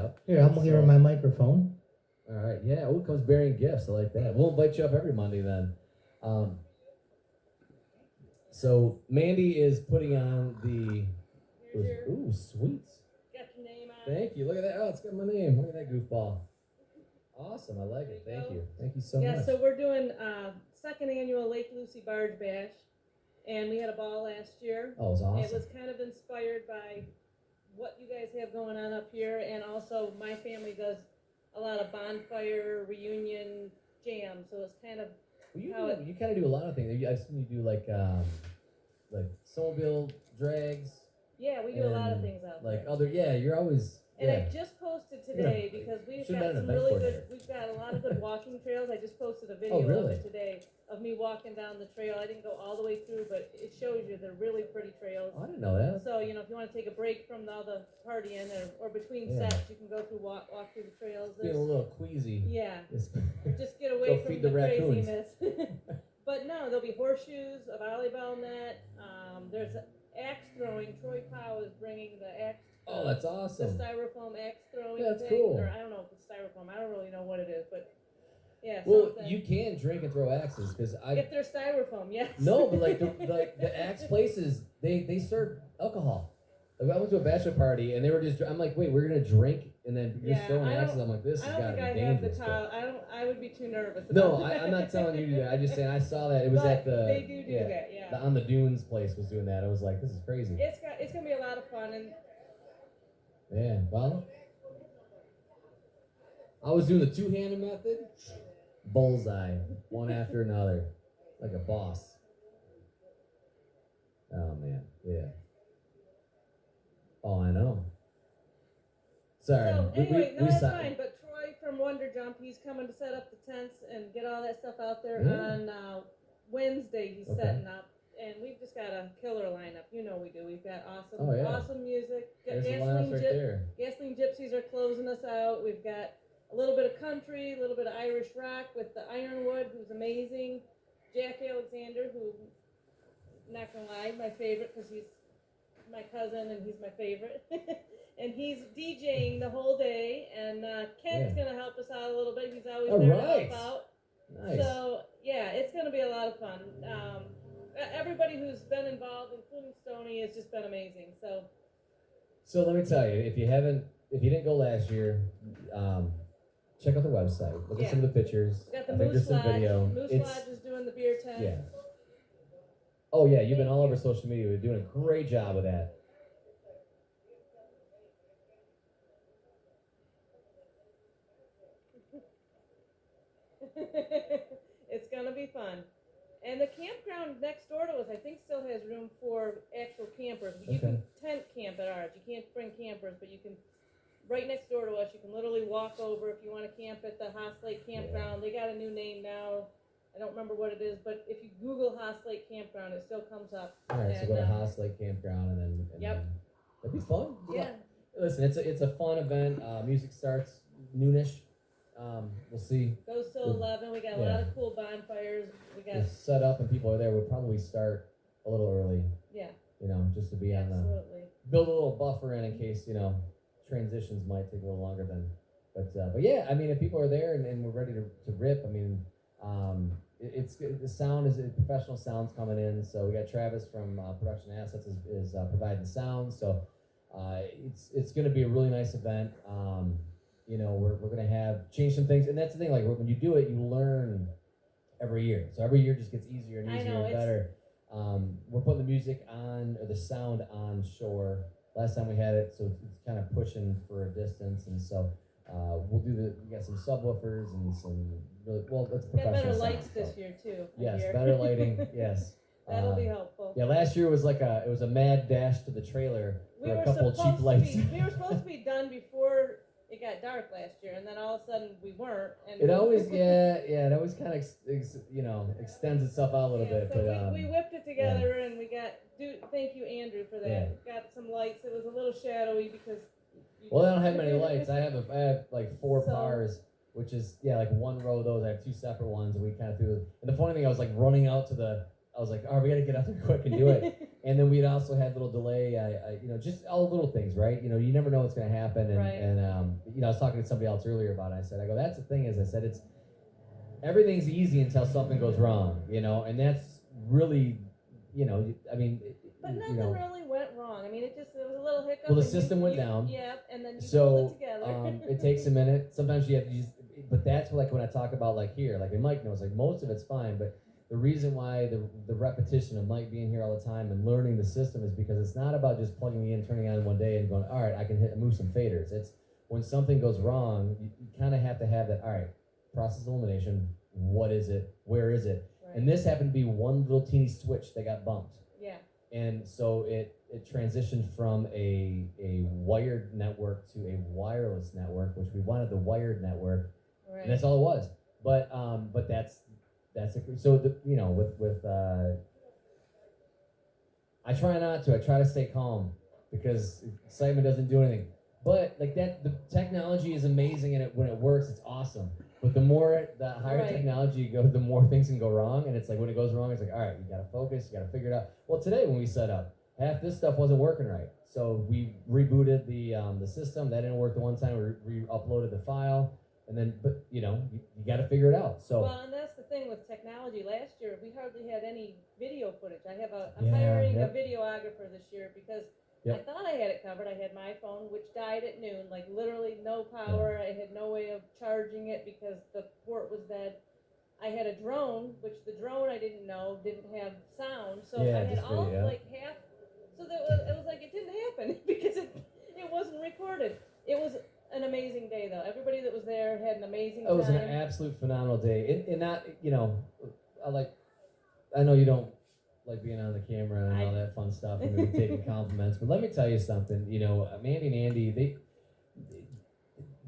Yep. Here, I'm gonna give her my microphone. All right. Yeah. Oh, it comes bearing gifts. I like that. We'll invite you up every Monday then. So Mandy is putting on the. Ooh, sweets. Got your name on. Thank you. Look at that. Oh, it's got my name. Look at that goofball. Awesome. I like it. Thank you. Thank you so much. Yeah. So we're doing second annual Lake Lucy Barge Bash, and we had a ball last year. Oh, it was awesome. It was kind of inspired by what you guys have going on up here, and also my family does a lot of bonfire reunion jam, so it's kind of you kind of do a lot of things. I've seen you do like snowmobile drags. Yeah, we do a lot of things out there. You're always. And I just posted today because we've got some really good. We've got a lot of good walking trails. I just posted a video of it today of me walking down the trail. I didn't go all the way through, but it shows you they're really pretty trails. Oh, I didn't know that. So if you want to take a break from all the partying or between sets, you can go through walk through the trails. Feeling a little queasy. Yeah. Just get away from the raccoons. craziness. But no, there'll be horseshoes, a volleyball net. There's axe throwing. Troy Powell is bringing the axe. Oh, that's awesome. The styrofoam axe throwing. Yeah, that's thing, cool. Or I don't know if it's styrofoam. I don't really know what it is, but yeah. Well, something. you can drink and throw axes because if they're styrofoam, yes. No, but the axe places they serve alcohol. Like, I went to a bachelor party and they were just. I'm like, wait, we're gonna drink and then you're just throwing axes. I'm like, this has got to be dangerous. I would be too nervous. No, I'm not telling you to do that. I just saying I saw that it was at the. They do that, yeah. The On the Dunes place was doing that. I was like, this is crazy. It's gonna be a lot of fun and. Yeah, well, I was doing the two-handed method. Bullseye, one after another, like a boss. Oh man, yeah. Oh, I know. Sorry. So anyway, that's stopped. fine. But Troy from Wonder Jump, he's coming to set up the tents and get all that stuff out there on Wednesday. He's setting up. And we've just got a killer lineup. You know we do. We've got awesome music. Gasoline Gypsies are closing us out. We've got a little bit of country, a little bit of Irish rock with the Ironwood, who's amazing. Jack Alexander, who, not gonna lie, my favorite because he's my cousin and he's my favorite. And he's DJing the whole day. And Kent's gonna help us out a little bit. He's always there to help out. Nice. So yeah, it's gonna be a lot of fun. Everybody who's been involved, including Stoney, has just been amazing. So let me tell you, if you didn't go last year, check out the website. Look at some of the pictures. We got the Moose Lodge. Video. Moose Lodge is doing the beer tent. Yeah. Oh yeah, you've been all over social media. You're doing a great job with that. It's gonna be fun. And the campground next door to us, I think, still has room for actual campers. You can tent camp at ours. You can't bring campers, but you can, right next door to us, you can literally walk over if you want to camp at the Haas Lake Campground. They got a new name now. I don't remember what it is, but if you Google Haas Lake Campground, it still comes up. All right, so go to Haas Lake Campground and then. That'd be fun. Yeah. Listen, it's a fun event. Music starts noonish. We'll see. Goes till 11. We got a lot of cool bonfires. We got set up and people are there. We'll probably start a little early. Yeah. Just to be on the build a little buffer in case transitions might take a little longer than. But yeah, I mean, if people are there and we're ready to rip, I mean, it's the sound is professional sounds coming in. So we got Travis from Production Assets is providing sound. So it's going to be a really nice event. We're going to change some things. And that's the thing, like when you do it, you learn every year. So every year just gets easier and easier and better. We're putting the music on, or the sound on shore. Last time we had it, so it's kind of pushing for a distance. And so we got some subwoofers and some that's professional. Got better lights this year too. Yes, better lighting, yes. That'll be helpful. Yeah, last year was it was a mad dash to the trailer for a couple of cheap lights. We were supposed to be done before it got dark last year, and then all of a sudden we weren't. And it always kind of extends itself out a little bit. So but we whipped it together, and we got. Thank you, Andrew, for that. Yeah. Got some lights. It was a little shadowy because. I don't have many lights. I have like 4 bars, which is like one row of those. I have 2 separate ones, and we kind of threw. And the funny thing, I was like running out to I was like, oh, we got to get out there quick and do it. And then we'd also had little delay, just all the little things, right? You never know what's going to happen. And, Right. I was talking to somebody else earlier about it. I go, that's the thing is, I said, everything's easy until something goes wrong, and that's really, But nothing really went wrong. I mean, it was a little hiccup. Well, the system went down. Yep, and then you pulled So it together. it takes a minute. Sometimes you have to use, but that's like when I talk about like here, like and Mike knows, like most of it's fine, but the reason why the repetition of Mike being here all the time and learning the system is because it's not about just plugging in, turning on one day and going, all right, I can move some faders. It's when something goes wrong, you kind of have to have that, all right, process elimination, what is it, where is it? Right. And this happened to be one little teeny switch that got bumped. Yeah. And so it transitioned from a wired network to a wireless network, which we wanted the wired network, Right. and that's all it was. But that's so with I try not to. I try to stay calm because excitement doesn't do anything. But like that, the technology is amazing, and when it works, it's awesome. But the higher Right. technology you go, the more things can go wrong. And it's like when it goes wrong, it's like, all right, you got to focus, you got to figure it out. Well, today when we set up, half this stuff wasn't working right, so we rebooted the system. That didn't work the one time. We re-uploaded the file, and then you got to figure it out. So well, and that's the thing with technology. Last year we hardly had any video footage. I'm Yeah, hiring yep. a videographer this year because Yep. I thought I had it covered. I had my phone, which died at noon, like literally no power. I had no way of charging it because the port was dead. I had a drone, which the drone I didn't know didn't have sound, so Yeah, I had just all video. like half. So it was like it didn't happen because it wasn't recorded. It was an amazing day though. Everybody that was there had an amazing time. it was an absolute phenomenal day. And not, I know you don't like being on the camera and all that fun stuff and then taking compliments, but let me tell you something. Mandy and Andy, they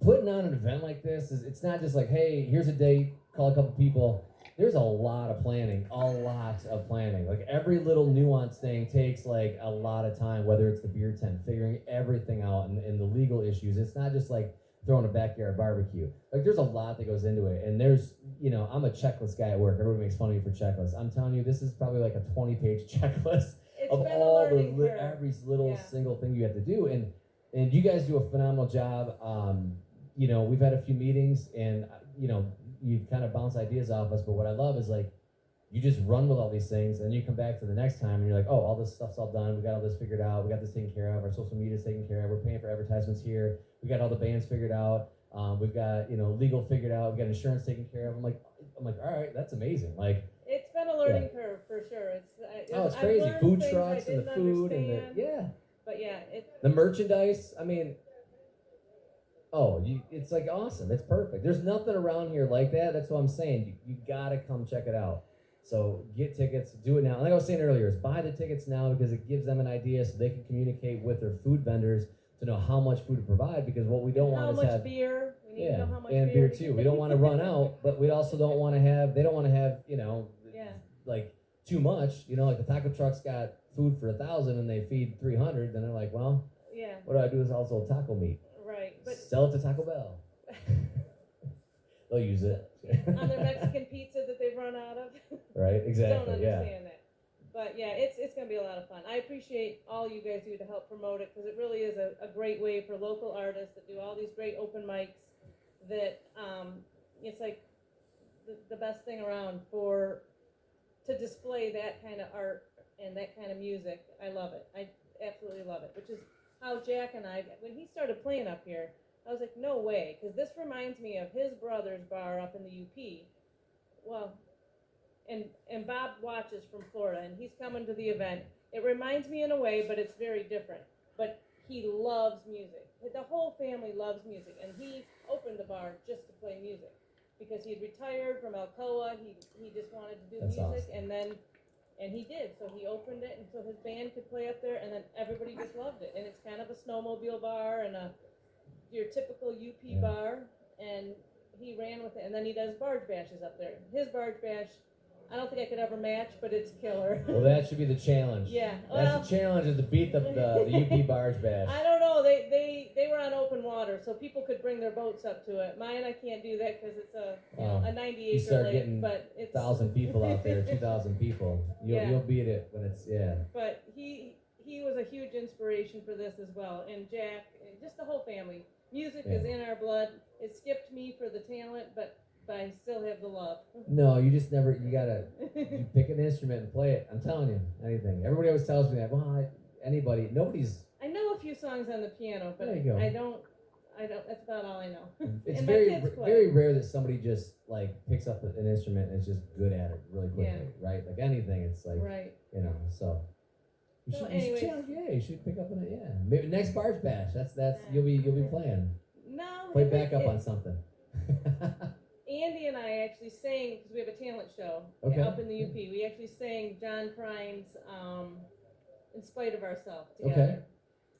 putting on an event like this it's not just like, hey, here's a date, call a couple people. There's a lot of planning, Like every little nuance thing takes like a lot of time, whether it's the beer tent, figuring everything out and the legal issues. It's not just like throwing a backyard barbecue. Like there's a lot that goes into it. And there's, I'm a checklist guy at work. Everybody makes fun of me for checklists. I'm telling you, this is probably like a 20-page checklist It's of been all a learning curve. every little Yeah. single thing you have to do. And you guys do a phenomenal job. We've had a few meetings and, you kind of bounce ideas off us, but what I love is like, you just run with all these things and you come back to the next time and you're like, oh, all this stuff's all done. We got all this figured out. We got this taken care of. Our social media's taken care of. We're paying for advertisements here. We got all the bands figured out. We've got, legal figured out. We got insurance taken care of. I'm like, all right, that's amazing. Like, it's been a learning curve for sure. it's crazy. I've learned Food things trucks I and the didn't food understand, and the But yeah, the merchandise. I mean, it's like awesome. It's perfect. There's nothing around here like that. That's what I'm saying. You gotta come check it out. So get tickets, do it now. Like I was saying earlier, is buy the tickets now because it gives them an idea so they can communicate with their food vendors to know how much food to provide, because what we don't want is have beer. We need to know how much and beer too. We don't want to run out, but we also don't want to have, they don't want to have, like too much, like the taco truck's got food for 1,000 and they feed 300, then they're like, well, yeah, what do I do is also taco meat? right, but Sell it to Taco Bell. They'll use it. on their Mexican pizza that they've run out of. Right, Don't exactly, yeah. understand that. But yeah, it's going to be a lot of fun. I appreciate all you guys do to help promote it because it really is a great way for local artists that do all these great open mics that it's like the best thing around to display that kind of art and that kind of music. I love it. I absolutely love it, which is how Jack and I, when he started playing up here, I was like, no way, because this reminds me of his brother's bar up in the UP. Well, and Bob watches from Florida, and he's coming to the event. It reminds me in a way, but it's very different. But he loves music. The whole family loves music, and he opened the bar just to play music because he had retired from Alcoa. He just wanted to do That's music, awesome. and he did. So he opened it, and so his band could play up there, and then everybody just loved it. And it's kind of a snowmobile bar and your typical UP bar, and he ran with it. And then he does barge bashes up there. His barge bash, I don't think I could ever match, but it's killer. Well, that should be the challenge. Yeah. That's the challenge, is to beat the UP Barge Bash. I don't know. They were on open water, so people could bring their boats up to it. Mine, I can't do that because it's a 90 You acre start lake. getting But it's 1,000 people out there, 2,000 people. You'll beat it when it's But he was a huge inspiration for this as well, and Jack, and just the whole family. Music is in our blood. It skipped me for the talent, but I still have the love. No, you just never. You gotta you pick an instrument and play it. I'm telling you, anything. Everybody always tells me that. Well, nobody's. I know a few songs on the piano, but There you go. I don't. That's about all I know. It's and very my kids play. very rare that somebody just like picks up an instrument and is just good at it really quickly, right? Like anything, it's like right. So. You So should anyways. challenge, you should pick up on it. Yeah, maybe next Barge Bash. That's you'll be playing. No. Play back up on something. Andy and I actually sang, because we have a talent show up in the UP. We actually sang John Prine's "In Spite of Ourselves" together. Okay.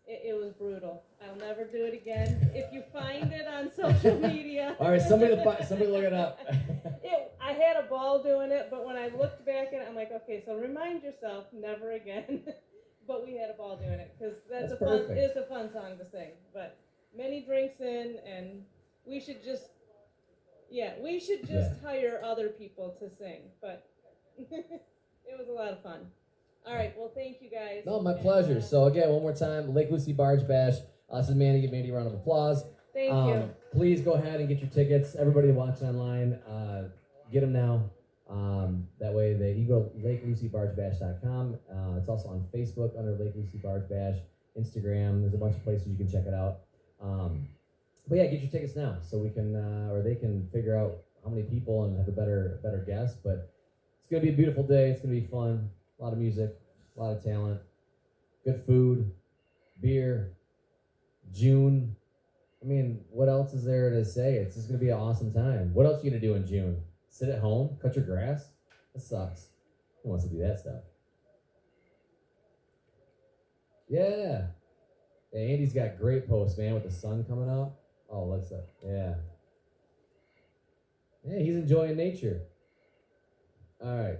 It was brutal. I'll never do it again. If you find it on social media. All right, somebody look it up. I had a ball doing it, but when I looked back at it, I'm like, okay, so remind yourself, never again. But we had a ball doing it, because it's a fun song to sing. But many drinks in, and we should just hire other people to sing. But it was a lot of fun. All right, well, thank you guys. No, my pleasure. So again, one more time, Lake Lucy Barge Bash. This is Mandy. Give Mandy a round of applause. Thank you. Please go ahead and get your tickets. Everybody watching online, get them now. That way, you go to lakelucybargebash.com. It's also on Facebook under Lake Lucy Barge Bash. Instagram. There's a bunch of places you can check it out. But yeah, get your tickets now so we can, or they can figure out how many people and have a better guess. But it's gonna be a beautiful day. It's gonna be fun. A lot of music, a lot of talent, good food, beer, June. I mean, what else is there to say? It's just going to be an awesome time. What else are you going to do in June? Sit at home? Cut your grass? That sucks. Who wants to do that stuff? Yeah. Andy's got great posts, man, with the sun coming up. Oh, let's up. Yeah. Yeah, he's enjoying nature. All right.